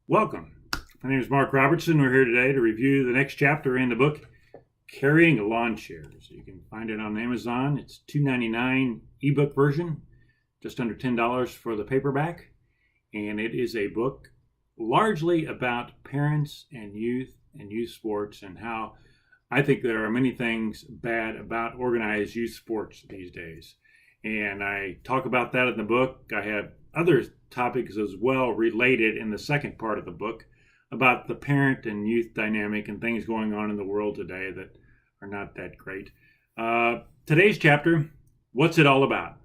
Welcome. My name is Mark Robertson. We're here today to review the next chapter in the book, Carrying a Lawn Chair. So you can find it on Amazon. It's $2.99 ebook version, just under $10 for the paperback. And it is a book largely about parents and youth sports and how I think there are many things bad about organized youth sports these days. And I talk about that in the book. I have other topics as well related in the second part of the book about the parent and youth dynamic and things going on in the world today that are not that great. Today's chapter, what's it all about?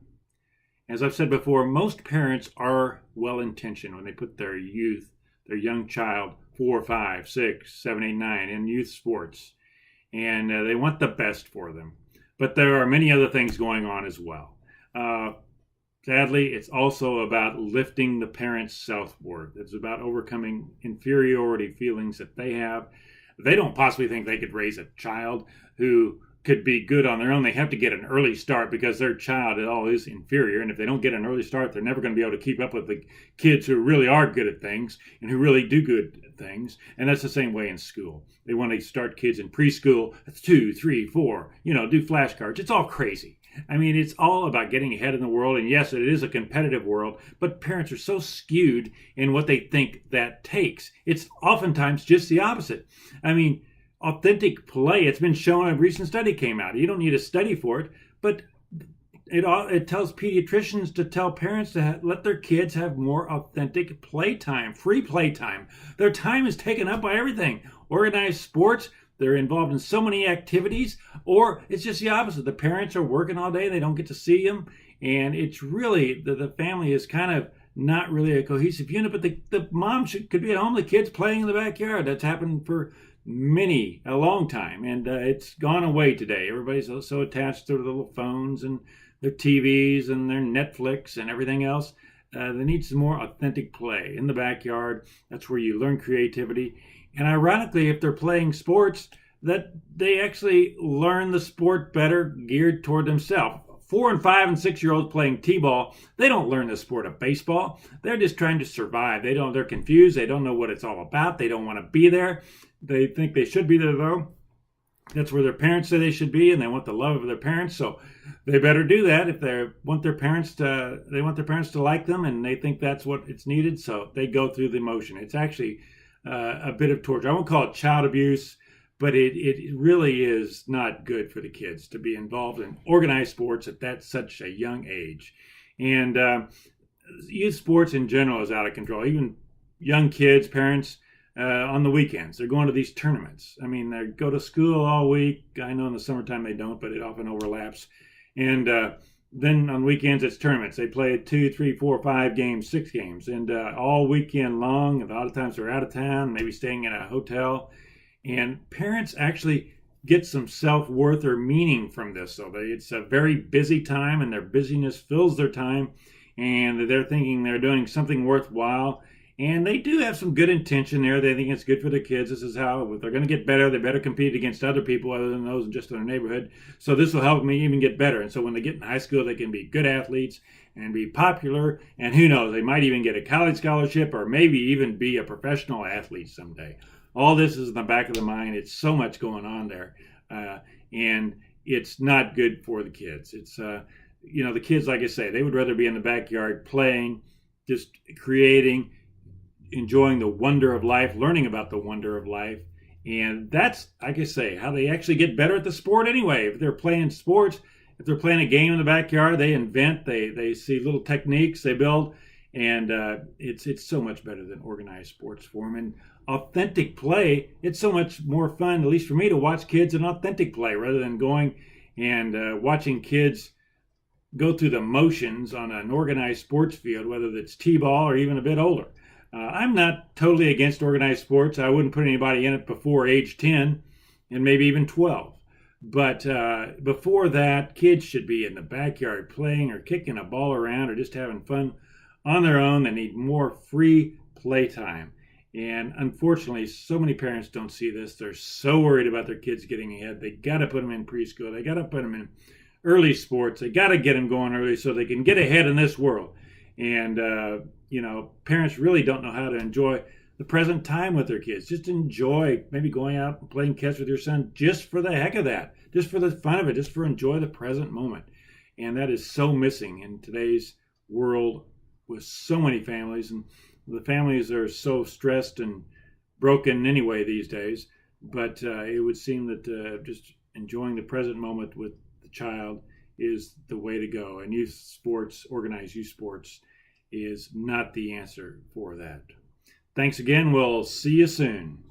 As I've said before, most parents are well-intentioned when they put their young child, 4, 5, 6, 7, 8, 9, in youth sports. And they want the best for them. But there are many other things going on as well. Sadly, it's also about lifting the parents' self-worth. It's about overcoming inferiority feelings that they have. They don't possibly think they could raise a child who could be good on their own. They have to get an early start because their child is inferior. And if they don't get an early start, they're never going to be able to keep up with the kids who really are good at things and who really do good at things. And that's the same way in school. They want to start kids in preschool. That's 2, 3, 4, do flashcards. It's all crazy. I mean, it's all about getting ahead in the world. And yes, it is a competitive world, but parents are so skewed in what they think that takes. It's oftentimes just the opposite. I mean, authentic play, it's been shown, a recent study came out. You don't need a study for it, but it tells pediatricians to tell parents to let their kids have more authentic playtime, free playtime. Their time is taken up by everything. Organized sports, they're involved in so many activities, or it's just the opposite. The parents are working all day, they don't get to see them, and it's really, the family is kind of not really a cohesive unit, but the mom could be at home, the kids playing in the backyard. That's happened for a long time, and it's gone away today. Everybody's so attached to their little phones and their TVs and their Netflix and everything else. They need some more authentic play in the backyard. That's where you learn creativity. And ironically, if they're playing sports, that they actually learn the sport better geared toward themselves. 4 and 5 and 6-year-olds playing t-ball, they don't learn the sport of baseball. They're just trying to survive. They're confused. They don't know what it's all about. They don't want to be there. They think they should be there, though. That's where their parents say they should be, and they want the love of their parents. So they better do that if they want their parents to like them, and they think that's what it's needed. So they go through the motion. It's actually a bit of torture. I won't call it child abuse, but it really is not good for the kids to be involved in organized sports at such a young age. And youth sports in general is out of control. Even young kids, parents, on the weekends, they're going to these tournaments. I mean, they go to school all week. I know in the summertime they don't, but it often overlaps. And then on weekends, it's tournaments. They play 2, 3, 4, 5 games, 6 games, and all weekend long. A lot of times they're out of town, maybe staying in a hotel. And parents actually get some self-worth or meaning from this. So it's a very busy time, and their busyness fills their time, and they're thinking they're doing something worthwhile. And they do have some good intention there. They think it's good for the kids. This is how, if they're going to get better, they better compete against other people other than those just in their neighborhood. So this will help me even get better. And so when they get in high school, they can be good athletes and be popular. And who knows, they might even get a college scholarship or maybe even be a professional athlete someday. All this is in the back of the mind. It's so much going on there. And it's not good for the kids. It's, the kids, like I say, they would rather be in the backyard playing, just creating, enjoying the wonder of life, learning about the wonder of life. And that's, like I say, how they actually get better at the sport anyway. If they're playing sports, if they're playing a game in the backyard, they invent, they see little techniques they build, and it's so much better than organized sports for them. And authentic play, it's so much more fun, at least for me, to watch kids in authentic play rather than going and watching kids go through the motions on an organized sports field, whether it's t-ball or even a bit older. I'm not totally against organized sports. I wouldn't put anybody in it before age 10 and maybe even 12. But before that, kids should be in the backyard playing or kicking a ball around or just having fun on their own. They need more free playtime. And unfortunately, so many parents don't see this. They're so worried about their kids getting ahead. They got to put them in preschool. They got to put them in early sports. They got to get them going early so they can get ahead in this world. And, parents really don't know how to enjoy the present time with their kids. Just enjoy maybe going out and playing catch with your son just for the heck of that, just for the fun of it, just for enjoy the present moment. And that is so missing in today's world with so many families. And the families are so stressed and broken anyway these days. But it would seem that just enjoying the present moment with the child is the way to go. And youth sports, organized youth sports, is not the answer for that. Thanks again. We'll see you soon.